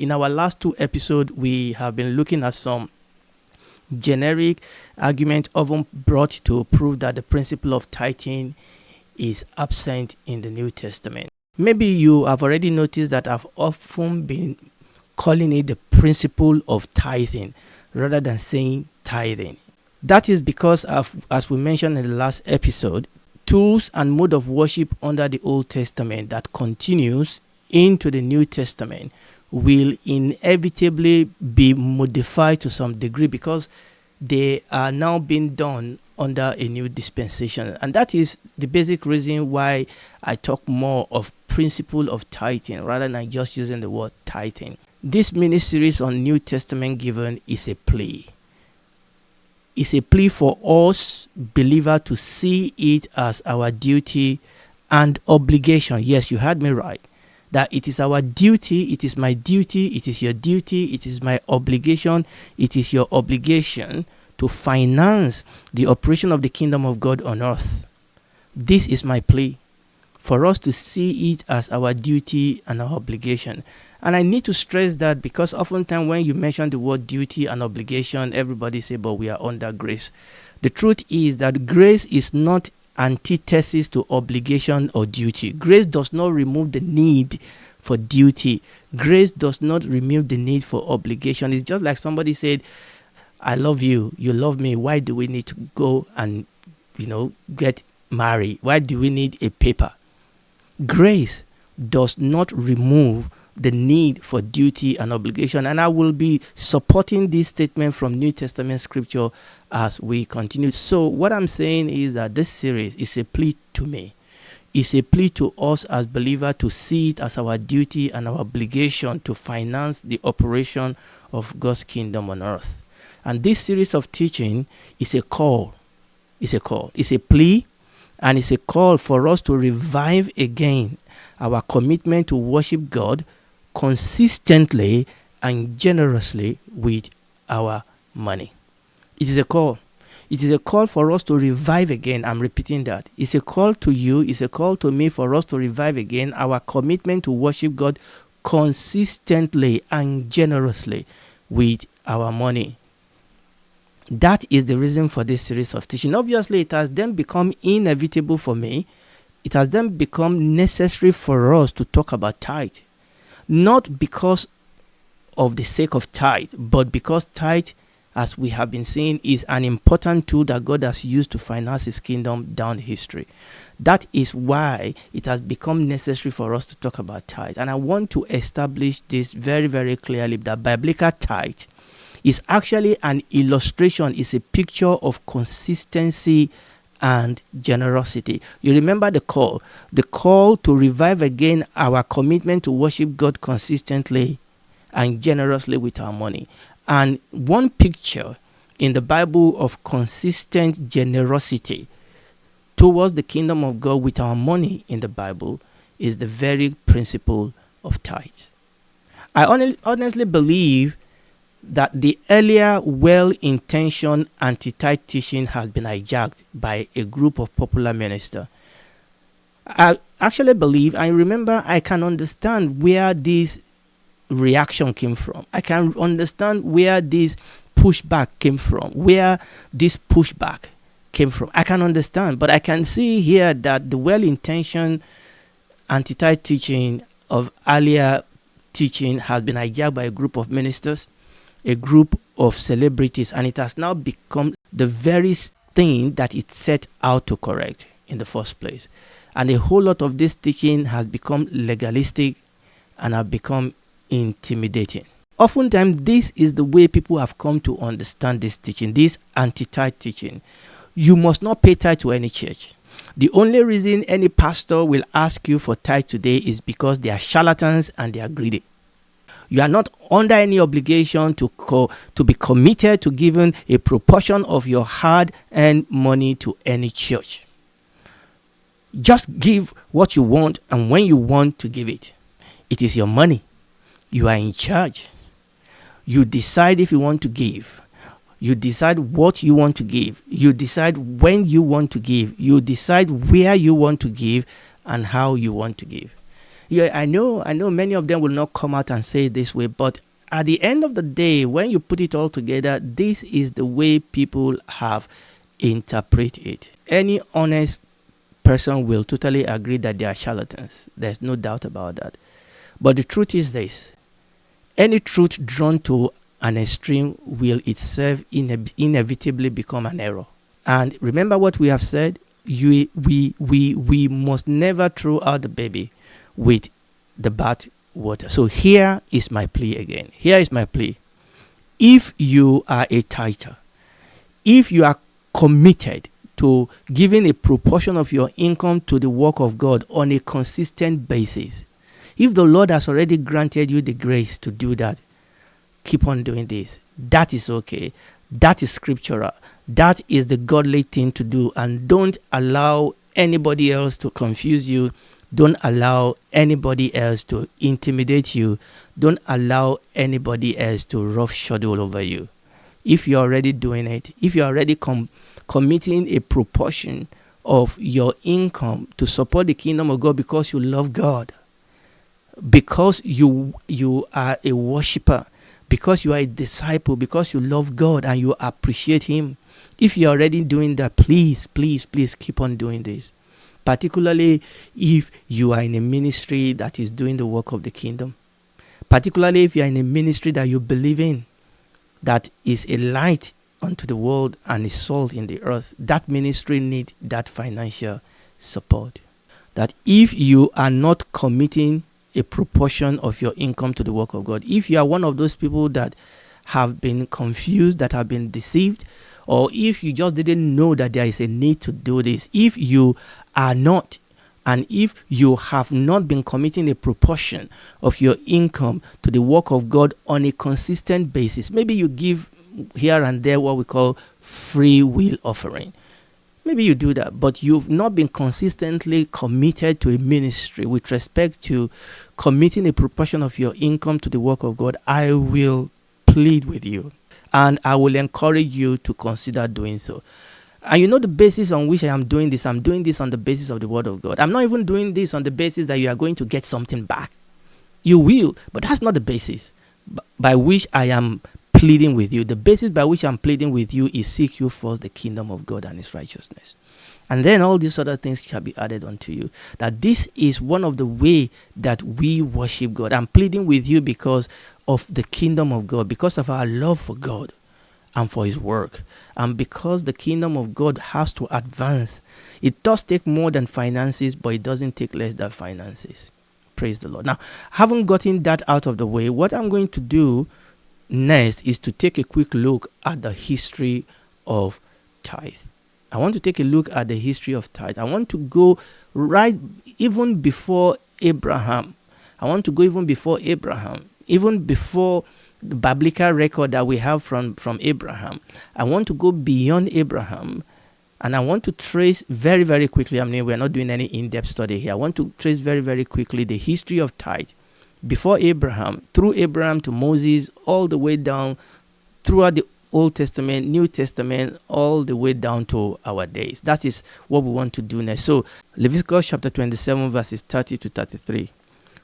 In our last 2 episodes, we have been looking at some generic argument often brought to prove that the principle of tithing is absent in the New Testament. Maybe you have already noticed that I've often been calling it the principle of tithing rather than saying tithing. That is because, as we mentioned in the last episode, tools and mode of worship under the Old Testament that continues into the New Testament will inevitably be modified to some degree because they are now being done under a new dispensation. And that is the basic reason why I talk more of principle of tithing rather than just using the word tithing. This mini-series on New Testament Giving is a plea. It's a plea for us believers to see it as our duty and obligation. Yes, you heard me right. That it is our duty, it is my duty, it is your duty, it is my obligation, it is your obligation to finance the operation of the kingdom of God on earth. This is my plea, for us to see it as our duty and our obligation. And I need to stress that because oftentimes when you mention the word duty and obligation, everybody say, but we are under grace. The truth is that grace is not antithesis to obligation or duty. Grace does not remove the need for duty. Grace does not remove the need for obligation. It's just like somebody said, I love you, you love me. Why do we need to go and, get married? Why do we need a paper? Grace does not remove the need for duty and obligation. And I will be supporting this statement from New Testament scripture as we continue. So what I'm saying is that this series is a plea to me. It's a plea to us as believers to see it as our duty and our obligation to finance the operation of God's kingdom on earth. And this series of teaching is a call. It's a call. It's a plea. And it's a call for us to revive again our commitment to worship God consistently and generously with our money. It is a call. It is a call for us to revive again. I'm repeating that. It's a call to you. It's a call to me for us to revive again our commitment to worship God consistently and generously with our money. That is the reason for this series of teaching. Obviously, it has then become inevitable for me. It has then become necessary for us to talk about tithe. Not because of the sake of tithe, but because tithe, as we have been saying, is an important tool that God has used to finance his kingdom down history. That is why it has become necessary for us to talk about tithe. And I want to establish this very, very clearly, that biblical tithe is actually an illustration, is a picture of consistency and generosity. You remember the call to revive again our commitment to worship God consistently and generously with our money. And one picture in the Bible of consistent generosity towards the kingdom of God with our money in the Bible is the very principle of tithe. I honestly believe that the earlier well-intentioned anti-tithe teaching has been hijacked by a group of popular ministers. I actually believe, I remember, I can understand where this reaction came from. I can understand where this pushback came from, I can understand, but I can see here that the well-intentioned anti-tithe teaching of earlier teaching has been hijacked by a group of ministers, a group of celebrities, and it has now become the very thing that it set out to correct in the first place. And a whole lot of this teaching has become legalistic and have become intimidating. Oftentimes, this is the way people have come to understand this teaching, this anti-tithe teaching. You must not pay tithe to any church. The only reason any pastor will ask you for tithe today is because they are charlatans and they are greedy. You are not under any obligation to be committed to giving a proportion of your hard-earned money to any church. Just give what you want and when you want to give it. It is your money. You are in charge. You decide if you want to give. You decide what you want to give. You decide when you want to give. You decide where you want to give and how you want to give. Yeah, I know many of them will not come out and say it this way, but at the end of the day, when you put it all together, this is the way people have interpreted it. Any honest person will totally agree that they are charlatans. There's no doubt about that. But the truth is this: any truth drawn to an extreme will itself inevitably become an error. And remember what we have said: we must never throw out the baby with the bath water. So here is my plea again. Here is my plea. If you are a tither, if you are committed to giving a proportion of your income to the work of God on a consistent basis, if the Lord has already granted you the grace to do that, keep on doing this. That is okay. That is scriptural. That is the godly thing to do. And don't allow anybody else to confuse you. Don't allow anybody else to intimidate you. Don't allow anybody else to roughshod all over you. If you're already doing it, if you're already committing a proportion of your income to support the kingdom of God because you love God, because you are a worshiper, because you are a disciple, because you love God and you appreciate Him, if you're already doing that, please keep on doing this. Particularly if you are in a ministry that is doing the work of the kingdom. Particularly if you are in a ministry that you believe in, that is a light unto the world and a salt in the earth. That ministry needs that financial support. That if you are not committing a proportion of your income to the work of God, if you are one of those people that have been confused, that have been deceived, or if you just didn't know that there is a need to do this, if you are not, and if you have not been committing a proportion of your income to the work of God on a consistent basis, maybe you give here and there what we call free will offering. Maybe you do that, but you've not been consistently committed to a ministry with respect to committing a proportion of your income to the work of God. I will plead with you and I will encourage you to consider doing so. And you know the basis on which I am doing this. I'm doing this on the basis of the word of God. I'm not even doing this on the basis that you are going to get something back. You will, but that's not the basis by which I am pleading with you. The basis by which I'm pleading with you is seek you first the kingdom of God and His righteousness. And then all these other things shall be added unto you. That this is one of the way that we worship God. I'm pleading with you because of the kingdom of God, because of our love for God and for His work, and because the kingdom of God has to advance. It does take more than finances, but it doesn't take less than finances. Praise the Lord. Now, having gotten that out of the way, what I'm going to do next is to take a quick look at the history of tithe. I want to take a look at the history of tithe. I want to go right even before Abraham. Even before the biblical record that we have from Abraham. I want to go beyond Abraham, and I want to trace very, very quickly. I mean, we're not doing any in-depth study here. I want to trace very, very quickly the history of tithe before Abraham, through Abraham to Moses, all the way down throughout the Old Testament, New Testament, all the way down to our days. That is what we want to do next. So Leviticus chapter 27 verses 30 to 33.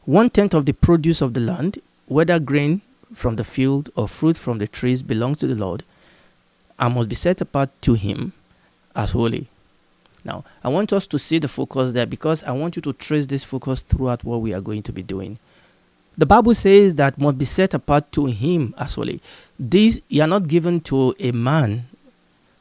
1/10 of the produce of the land, whether grain from the field or fruit from the trees, belongs to the Lord and must be set apart to Him as holy. Now, I want us to see the focus there because I want you to trace this focus throughout what we are going to be doing. The Bible says that must be set apart to Him as holy. These are not given to a man.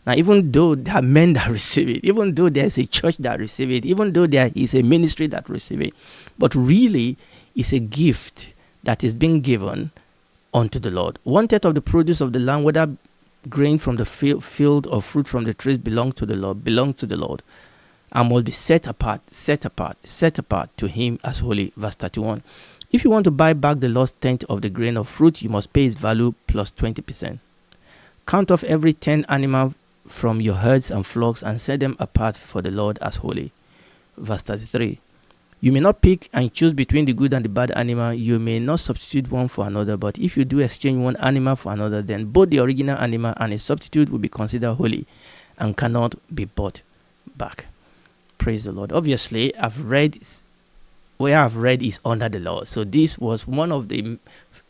Now, even though there are men that receive it, even though there is a church that receive it, even though there is a ministry that receive it, but really it's a gift that is being given unto the Lord. 1/10 of the produce of the land, whether grain from the field or fruit from the trees, belongs to the Lord, and must be set apart to Him as holy. Verse 31. If you want to buy back the lost tenth of the grain of fruit, you must pay its value plus 20%. Count off every 10 animal from your herds and flocks and set them apart for the Lord as holy. Verse 33. You may not pick and choose between the good and the bad animal. You may not substitute one for another, but if you do exchange one animal for another, then both the original animal and a substitute will be considered holy and cannot be bought back. Praise the Lord. Obviously, I've read we have read is under the law. So this was one of the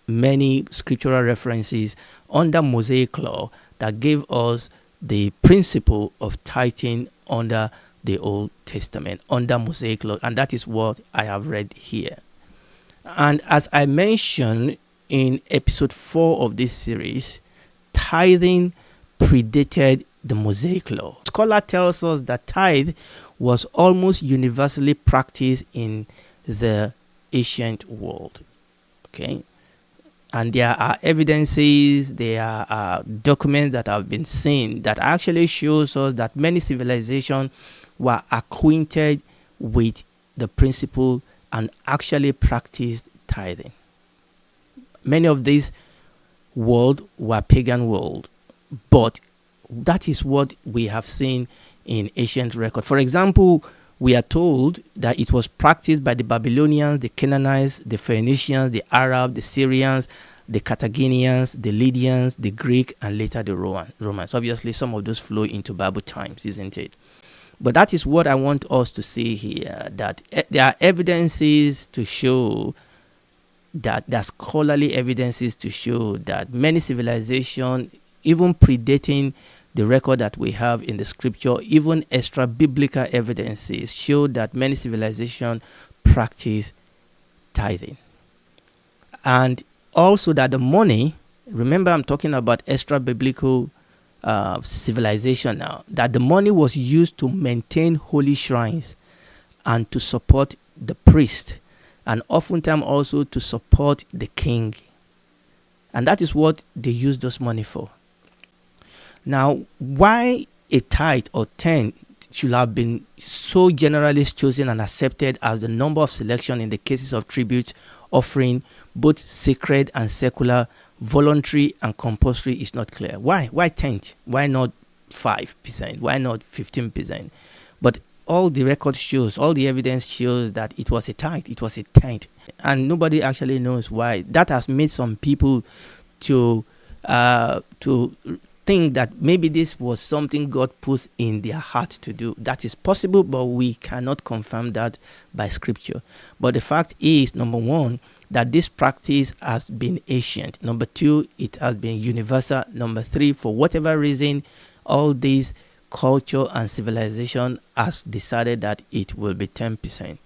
many scriptural references under Mosaic law that gave us the principle of tithing under the Old Testament, under Mosaic law. And that is what I have read here. And as I mentioned in episode 4 of this series, tithing predated the Mosaic law. Scholar tells us that tithe was almost universally practiced in the ancient world. Okay, and there are evidences, there are documents that have been seen that actually shows us that many civilizations were acquainted with the principle and actually practiced tithing. Many of these world were pagan world, but that is what we have seen in ancient record. For example, we are told that it was practiced by the Babylonians, the Canaanites, the Phoenicians, the Arabs, the Syrians, the Carthaginians, the Lydians, the Greek, and later the Romans. Obviously, some of those flow into Bible times, isn't it? But that is what I want us to see here, that there are evidences to show that, there are scholarly evidences to show that many civilizations, even predating the record that we have in the scripture, even extra biblical evidences show that many civilizations practice tithing. And also that the money, remember I'm talking about extra biblical civilization now, that the money was used to maintain holy shrines and to support the priest, and oftentimes also to support the king. And that is what they used those money for. Now, why a tithe or tenth should have been so generally chosen and accepted as the number of selection in the cases of tribute, offering, both sacred and secular, voluntary and compulsory, is not clear. Why? Why tenth? Why not 5%? Why not 15%? But all the record shows, all the evidence shows that it was a tithe. It was a tenth. And nobody actually knows why. That has made some people to think that maybe this was something God put in their heart to do. That is possible, but we cannot confirm that by scripture. But the fact is, number one, that this practice has been ancient. Number two, it has been universal. Number three, for whatever reason, all these culture and civilization has decided that it will be 10%.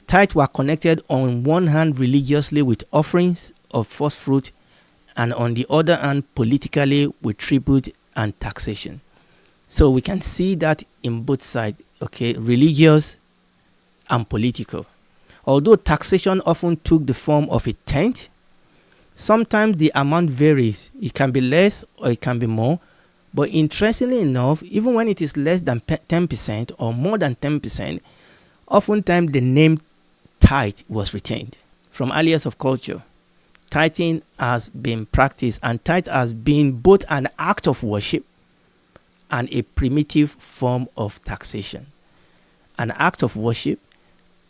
Tithes were connected on one hand religiously with offerings of first fruit, and on the other hand politically with tribute and taxation. So we can see that in both sides, okay, religious and political. Although taxation often took the form of a tenth, sometimes the amount varies. It can be less or it can be more. But interestingly enough, even when it is less than 10% or more than 10%, oftentimes the name tithe was retained from earliest of culture. Tithing has been practiced, and tithe has been both an act of worship and a primitive form of taxation. An act of worship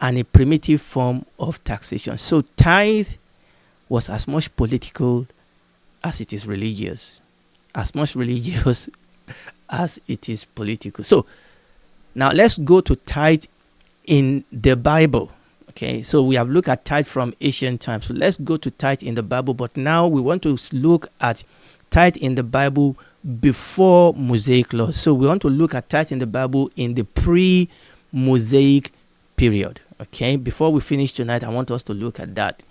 and a primitive form of taxation. So tithe was as much political as it is religious, as much religious as it is political. So now let's go to tithe in the Bible. Okay, so we have looked at tithe from ancient times. So let's go to tithe in the Bible. But now we want to look at tithe in the Bible before Mosaic law. So we want to look at tithe in the Bible in the pre-Mosaic period. Okay, before we finish tonight, I want us to look at that.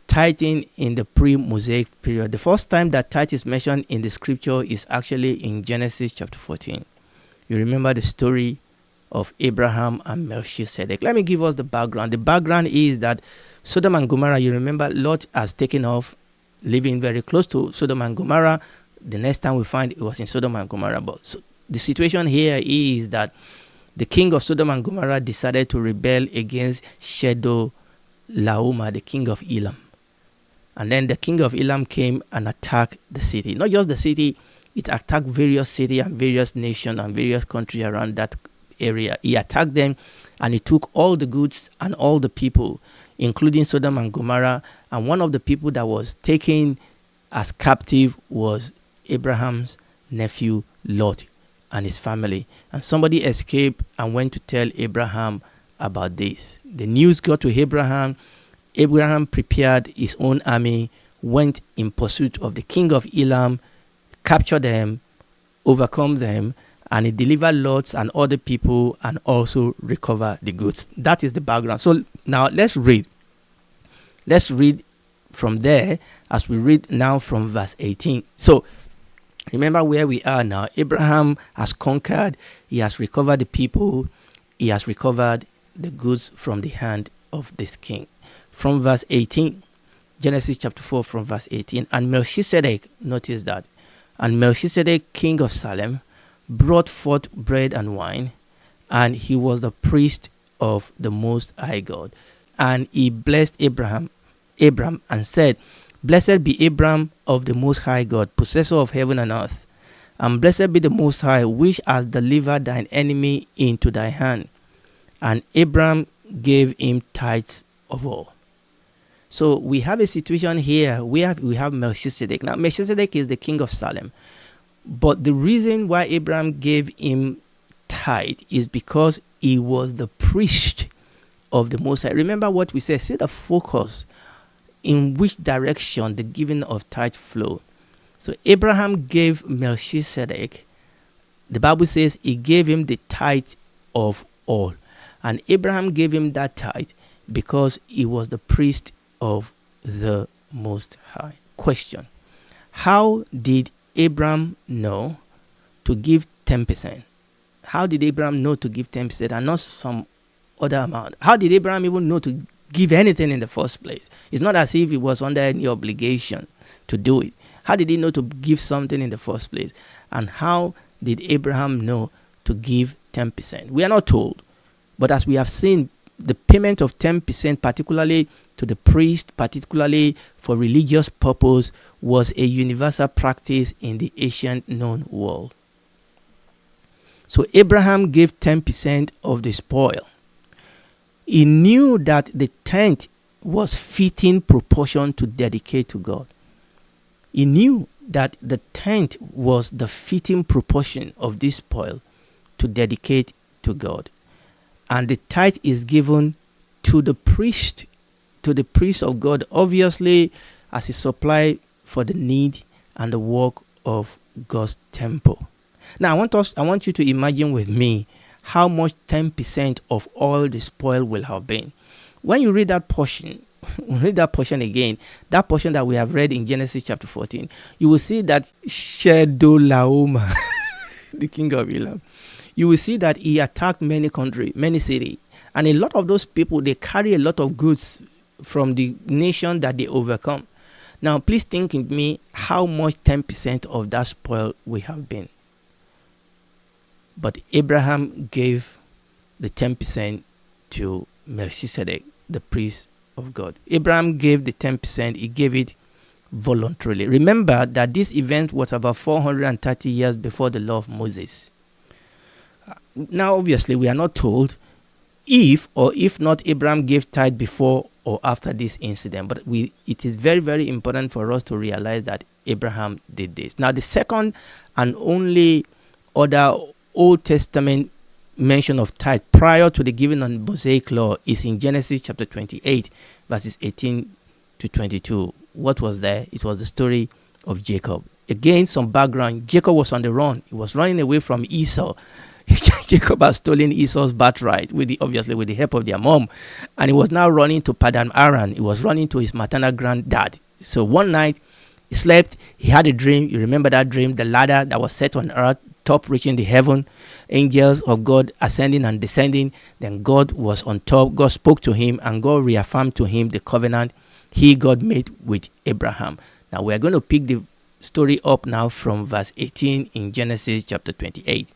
Tithing in the pre-Mosaic period. The first time that tithe is mentioned in the scripture is actually in Genesis chapter 14. You remember the story of Abraham and Melchizedek. Let me give us the background. The background is that Sodom and Gomorrah, you remember Lot has taken off, living very close to Sodom and Gomorrah. The next time we find it was in Sodom and Gomorrah. But so the situation here is that the king of Sodom and Gomorrah decided to rebel against Chedorlaomer, the king of Elam. And then the king of Elam came and attacked the city. Not just the city, it attacked various cities and various nations and various countries around that area. He attacked them and he took all the goods and all the people, including Sodom and Gomorrah. And one of the people that was taken as captive was Abraham's nephew Lot and his family. And somebody escaped and went to tell Abraham about this. The news got to Abraham. Abraham prepared his own army, went in pursuit of the king of Elam, captured them, overcome them, and he delivered Lot and other people and also recovered the goods. That is the background. So now let's read. Let's read from there as we read now from verse 18. So remember where we are now. Abraham has conquered. He has recovered the people. He has recovered the goods from the hand of this king. From verse 18, Genesis chapter 4 from verse 18. And Melchizedek, notice that, and Melchizedek, king of Salem, brought forth bread and wine, and he was the priest of the Most High God. And he blessed Abram, and said, Blessed be Abram of the Most High God, possessor of heaven and earth. And blessed be the Most High, which has delivered thine enemy into thy hand. And Abram gave him tithes of all. So we have a situation here. We have Melchizedek. Now Melchizedek is the king of Salem. But the reason why Abraham gave him tithe is because he was the priest of the Most High. Remember what we said. See the focus in which direction the giving of tithe flow. So Abraham gave Melchizedek, the Bible says he gave him the tithe of all. And Abraham gave him that tithe because he was the priest of the Most High. Question: how did Abraham know to give 10%? How did Abraham know to give 10% and not some other amount? How did Abraham even know to give anything in the first place? It's not as if he was under any obligation to do it. How did he know to give something in the first place? And how did Abraham know to give 10%? We are not told. But as we have seen, the payment of 10%, particularly to the priest, particularly for religious purpose, was a universal practice in the ancient known world. So Abraham gave 10% of the spoil. He knew that the tenth was fitting proportion to dedicate to God. He knew that the tenth was the fitting proportion of this spoil to dedicate to God. And the tithe is given to the priest of God, obviously as a supply for the need and the work of God's temple. Now I want you to imagine with me how much 10% of all the spoil will have been. When you read that portion, again, that portion that we have read in Genesis chapter 14, you will see that Chedorlaomer, the king of Elam, you will see that he attacked many countries, many cities. And a lot of those people, they carry a lot of goods from the nation that they overcome. Now, please think with me how much 10% of that spoil will have been. But Abraham gave the 10% to Melchizedek, the priest of God. Abraham gave the 10%, he gave it voluntarily. Remember that this event was about 430 years before the law of Moses. Now, obviously, we are not told if or if not Abraham gave tithe before or after this incident, but it is very, very important for us to realize that Abraham did this. Now, the second and only other Old Testament mention of tithe prior to the giving of the Mosaic law is in Genesis chapter 28, verses 18 to 22. What was there? It was the story of Jacob. Again, some background. Jacob was on the run. He was running away from Esau. Jacob had stolen Esau's birthright, obviously with the help of their mom. And he was now running to Padan Aram. He was running to his maternal granddad. So one night, he slept. He had a dream. You remember that dream? The ladder that was set on earth, top reaching the heaven, angels of God ascending and descending. Then God was on top. God spoke to him and God reaffirmed to him the covenant God made with Abraham. Now we are going to pick the story up now from verse 18 in Genesis chapter 28.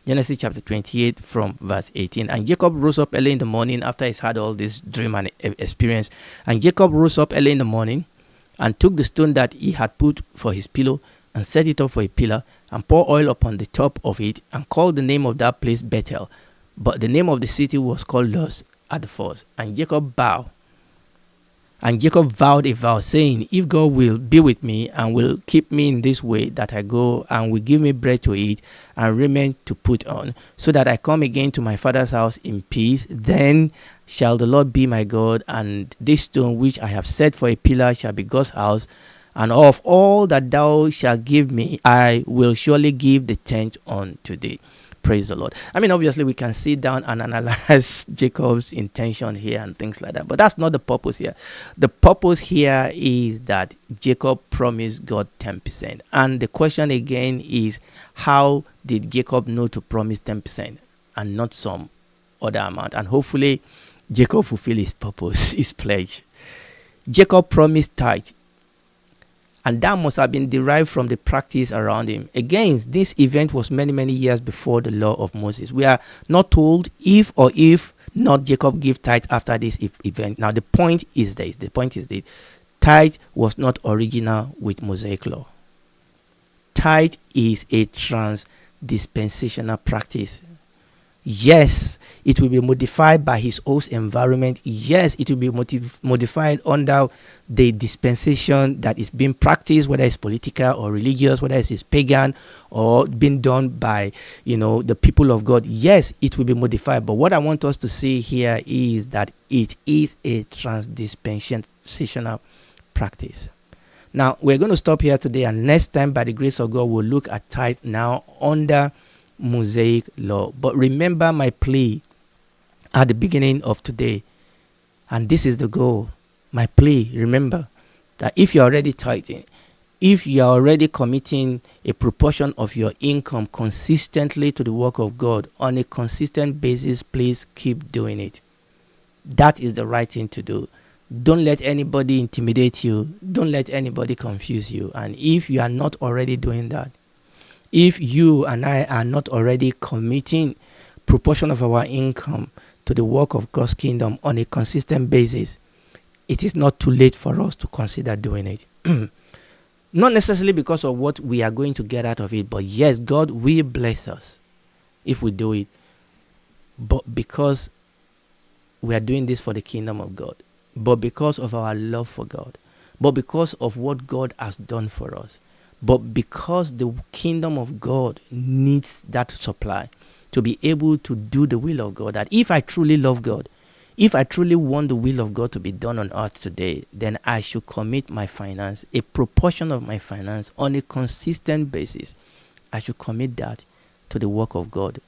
Genesis chapter 28 from verse 18. And Jacob rose up early in the morning after he's had all this dream and experience. And Jacob rose up early in the morning and took the stone that he had put for his pillow and set it up for a pillar and poured oil upon the top of it and called the name of that place Bethel. But the name of the city was called Luz at the first. And Jacob bowed And Jacob vowed a vow, saying, if God will be with me and will keep me in this way that I go, and will give me bread to eat and raiment to put on, so that I come again to my father's house in peace, then shall the Lord be my God, and this stone which I have set for a pillar shall be God's house. And of all that thou shalt give me, I will surely give the tenth unto thee. Praise the Lord. I mean, obviously, we can sit down and analyze Jacob's intention here and things like that, but that's not the purpose here. The purpose here is that Jacob promised God 10%. And the question again is, how did Jacob know to promise 10% and not some other amount? And hopefully, Jacob fulfilled his purpose, his pledge. Jacob promised tithe, and that must have been derived from the practice around him. Again, this event was many, many years before the law of Moses. We are not told if or if not Jacob gave tithe after this event. Now, the point is this. The point is that tithe was not original with Mosaic law. Tithe is a trans-dispensational practice. Yes, it will be modified by his host environment. Yes, it will be modified under the dispensation that is being practiced, whether it's political or religious, whether it's pagan or being done by, the people of God. Yes, it will be modified. But what I want us to see here is that it is a trans-dispensational practice. Now, we're going to stop here today, and next time, by the grace of God, we'll look at tithe now under Mosaic law. But remember my plea at the beginning of today, and this is the goal. My plea, remember that if you're already tithing, if you're already committing a proportion of your income consistently to the work of God on a consistent basis, please keep doing it. That is the right thing to do. Don't let anybody intimidate you. Don't let anybody confuse you. And if you are not already doing that, if you and I are not already committing proportion of our income to the work of God's kingdom on a consistent basis, it is not too late for us to consider doing it. Not necessarily because of what we are going to get out of it, but yes, God will bless us if we do it. But because we are doing this for the kingdom of God, but because of our love for God, but because of what God has done for us, but because the kingdom of God needs that supply to be able to do the will of God. That if I truly love God, if I truly want the will of God to be done on earth today, then I should commit my finance, a proportion of my finance on a consistent basis. I should commit that to the work of God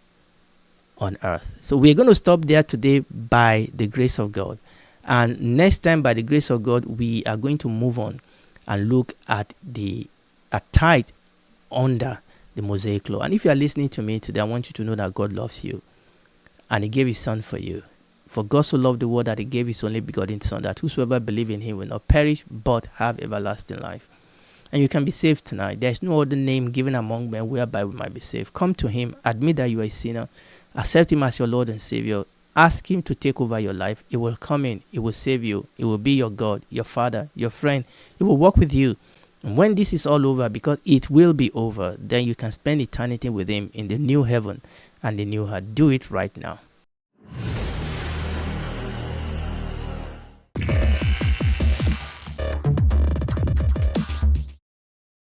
on earth. So we're going to stop there today by the grace of God. And next time, by the grace of God, we are going to move on and look at tithe under the Mosaic law. And if you are listening to me today, I want you to know that God loves you and he gave his son for you. For God so loved the world that he gave his only begotten son, that whosoever believe in him will not perish but have everlasting life. And you can be saved tonight. There is no other name given among men whereby we might be saved. Come to him, admit that you are a sinner, accept him as your Lord and Savior, ask him to take over your life. He will come in, he will save you, he will be your God, your father, your friend. He will walk with you. And when this is all over, because it will be over, then you can spend eternity with him in the new heaven and the new earth. Do it right now.